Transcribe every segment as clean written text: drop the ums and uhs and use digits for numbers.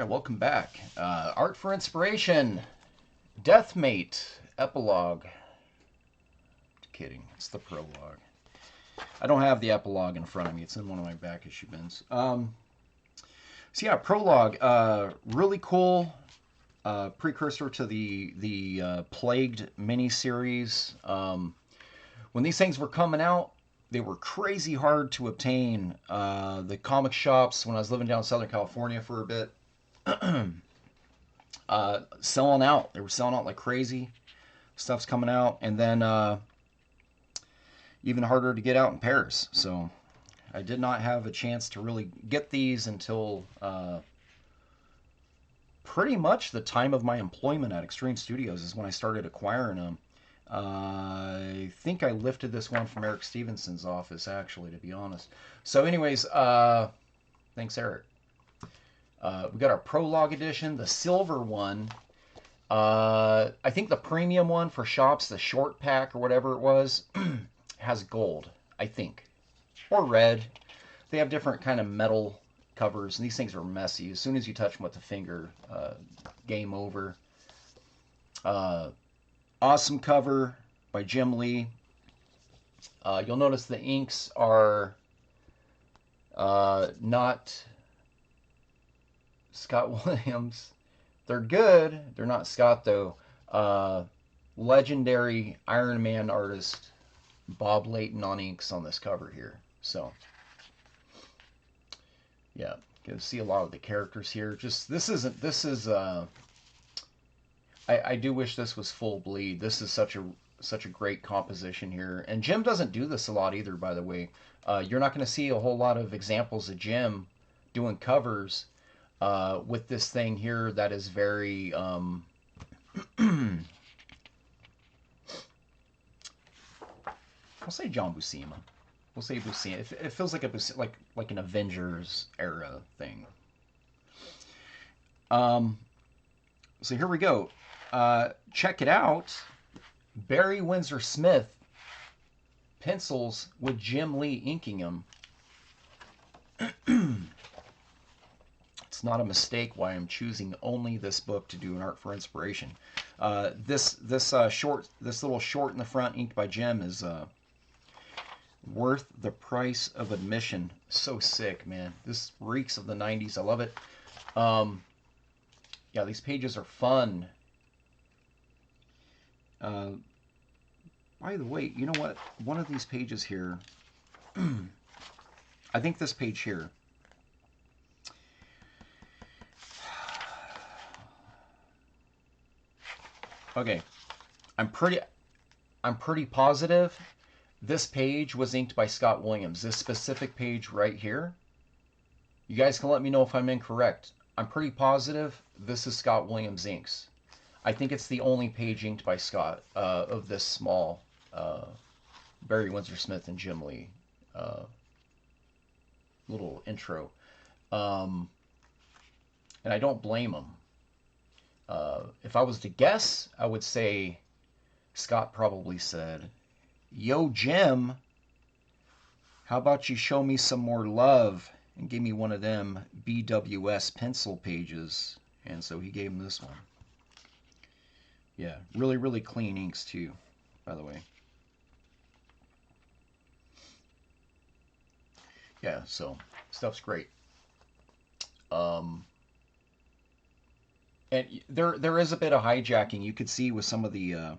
welcome back. Art for Inspiration, Deathmate Epilogue. Kidding, it's the prologue. I don't have the epilogue in front of me. It's in one of my back issue bins. So yeah, prologue, really cool. Precursor to the Plagued miniseries. When these things were coming out, they were crazy hard to obtain. The comic shops, when I was living down in Southern California for a bit, selling out. They were selling out like crazy. Stuff's coming out, and then even harder to get out in pairs. So I did not have a chance to really get these until pretty much the time of my employment at Extreme Studios is when I started acquiring them. I think I lifted this one from Eric Stevenson's office, actually, to be honest. So anyways, thanks, Eric. We got our Prologue edition, the silver one. I think the premium one for shops, the short pack or whatever it was, has gold, I think. Or red. They have different kind of metal covers, and these things are messy. As soon as you touch them with the finger, game over. Awesome cover by Jim Lee. You'll notice the inks are not Scott Williams. They're good. They're not Scott, though. Legendary Iron Man artist Bob Layton on inks on this cover here. So, yeah, you can see a lot of the characters here. Just, this is I do wish this was full bleed. This is such a great composition here. And Jim doesn't do this a lot either, by the way. You're not going to see a whole lot of examples of Jim doing covers with this thing here that is very I'll say John Buscema. We'll say Buscema. It feels like like an Avengers era thing. So here we go. Check it out. Barry Windsor-Smith pencils with Jim Lee inking them. It's not a mistake why I'm choosing only this book to do an Art for Inspiration. This little short in the front inked by Jim is worth the price of admission. So sick, man. This reeks of the 90s. I love it. Yeah, these pages are fun. By the way, you know what? One of these pages here, I think this page here, okay, I'm pretty positive this page was inked by Scott Williams. This specific page right here. You guys can let me know if I'm incorrect. I'm pretty positive this is Scott Williams inks. I think it's the only page inked by Scott of this small Barry Windsor-Smith and Jim Lee little intro. And I don't blame him. If I was to guess, I would say Scott probably said, "Yo, Jim, how about you show me some more love and give me one of them BWS pencil pages?" And so he gave him this one. Yeah, really, really clean inks too, by the way. Yeah, so stuff's great. And there is a bit of hijacking you could see with some of the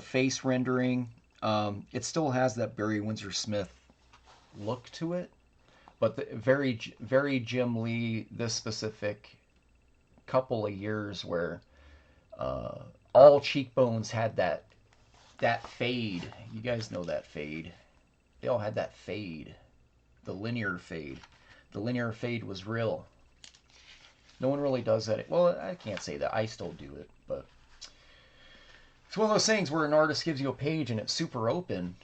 face rendering. It still has that Barry Windsor-Smith look to it, but the very Jim Lee, this specific couple of years where all cheekbones had that fade. You guys know that fade. They all had that fade, the linear fade. The linear fade was real. No one really does that. Well, I can't say that. I still do it, but it's one of those things where an artist gives you a page and it's super open,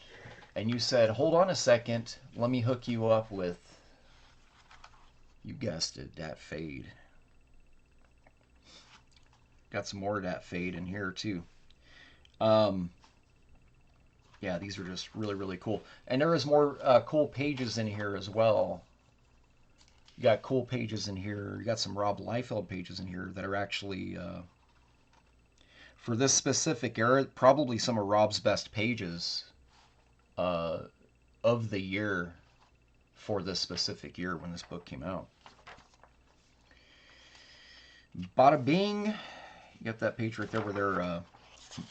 and you said, "Hold on a second, let me hook you up with," you guessed it, that fade. Got some more of that fade in here too. Yeah, these are just really, really cool. And there is more cool pages in here as well You got cool pages in here. You got some Rob Liefeld pages in here that are actually, for this specific era, probably some of Rob's best pages uh, of the year for this specific year when this book came out. Bada bing. You got that page right there where they're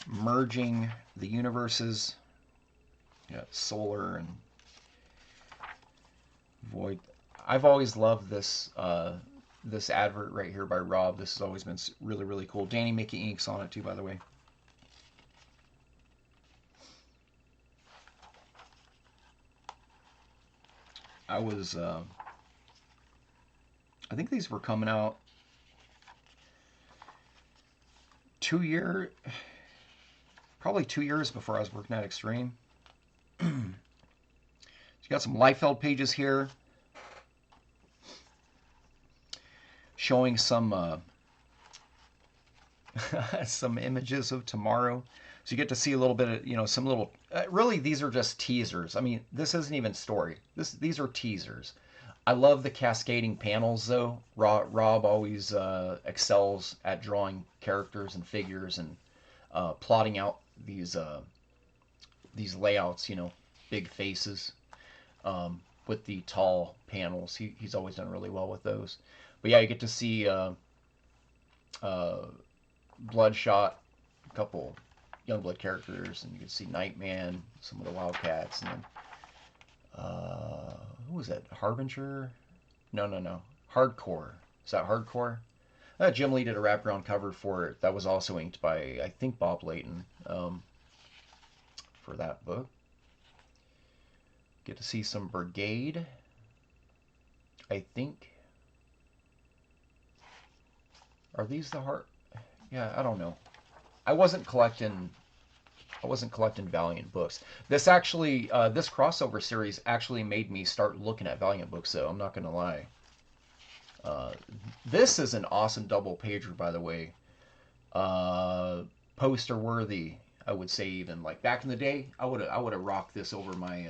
merging the universes. You got Solar and Void. I've always loved this this advert right here by Rob. This has always been really, really cool. Danny Mickey inks on it too, by the way. I think these were coming out probably 2 years before I was working at Extreme. So you got some Liefeld pages here showing some some images of tomorrow. So you get to see a little bit of, some little. Really, these are just teasers. I mean, this isn't even story. These are teasers. I love the cascading panels, though. Rob always excels at drawing characters and figures and plotting out these layouts. Big faces with the tall panels. He's always done really well with those. But yeah, you get to see Bloodshot, a couple Youngblood characters, and you can see Nightman, some of the Wildcats, and then who was that? Harbinger? No. Hardcore. Is that Hardcore? Jim Lee did a wraparound cover for it that was also inked by, I think, Bob Layton for that book. Get to see some Brigade, I think. Are these the heart? Yeah, I don't know. I wasn't collecting Valiant books. This actually, this crossover series actually made me start looking at Valiant books, though. I'm not going to lie. This is an awesome double pager, by the way. Poster worthy, I would say. Even like back in the day, I would have rocked this over my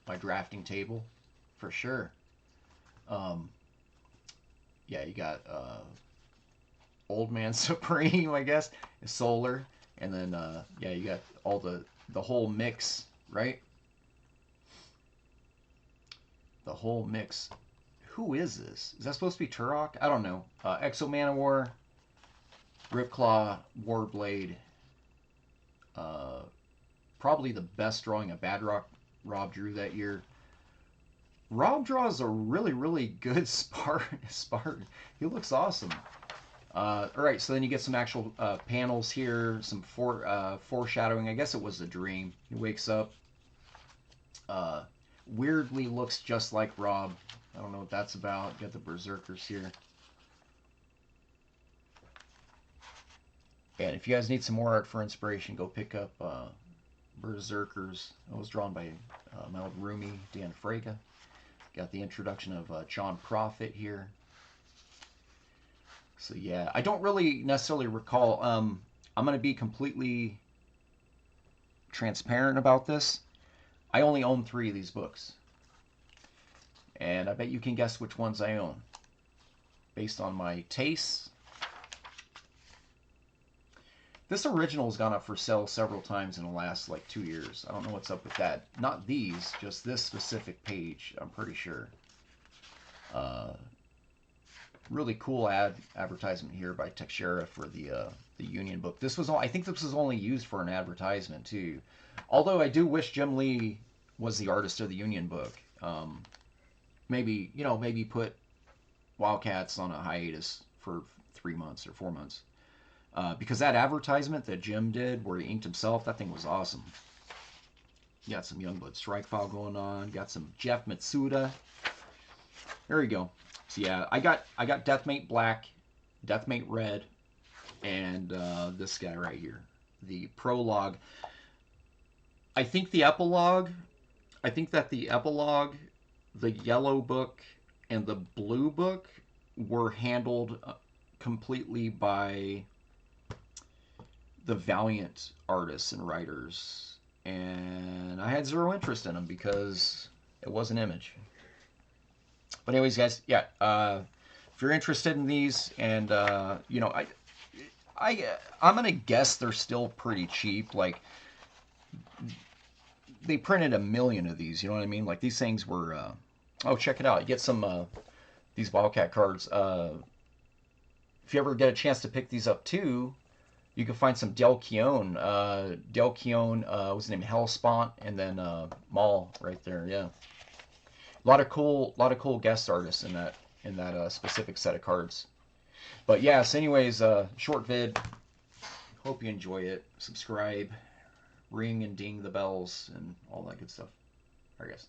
my drafting table, for sure. Yeah, you got Old Man Supreme, I guess, Solar, and then yeah, you got all the whole mix, right? The whole mix. Who is this? Is that supposed to be Turok? I don't know. Exo Manowar, Ripclaw, Warblade. Probably the best drawing of Badrock Rob drew that year. Rob draws a really, really good Spartan. He looks awesome. All right, so then you get some actual panels here, some foreshadowing. I guess it was a dream. He wakes up. Weirdly looks just like Rob. I don't know what that's about. Got the Berserkers here. And if you guys need some more art for inspiration, go pick up Berserkers. It was drawn by my old roomie, Dan Fraga. Got the introduction of John Prophet here. So yeah, I don't really necessarily recall. I'm going to be completely transparent about this. I only own 3 of these books. And I bet you can guess which ones I own. Based on my tastes. This original's gone up for sale several times in the last like 2 years. I don't know what's up with that. Not these, just this specific page, I'm pretty sure. Really cool advertisement here by Texera for the Union book. This was I think this was only used for an advertisement too. Although I do wish Jim Lee was the artist of the Union book. Maybe put Wildcats on a hiatus for 3 months or 4 months. Because that advertisement that Jim did where he inked himself, that thing was awesome. You got some Youngblood Strike File going on. Got some Jeff Mitsuda. There you go. So yeah, I got Deathmate Black, Deathmate Red, and this guy right here, the Prologue. I think the epilogue. I think that the epilogue, the yellow book, and the blue book were handled completely by the Valiant artists and writers, and I had zero interest in them because it wasn't Image. But anyways, guys, yeah. If you're interested in these, and you know, I'm gonna guess they're still pretty cheap. Like they printed 1 million of these. You know what I mean? Like these things were. Oh, check it out! You get some these Wildcat cards. If you ever get a chance to pick these up too, you can find some Del Keown. Del Keown, what's his name? Hellspawn, and then Maul right there. Yeah, lot of cool guest artists in that specific set of cards. But yeah, so anyways, short vid. Hope you enjoy it. Subscribe, ring and ding the bells, and all that good stuff. All right, guys.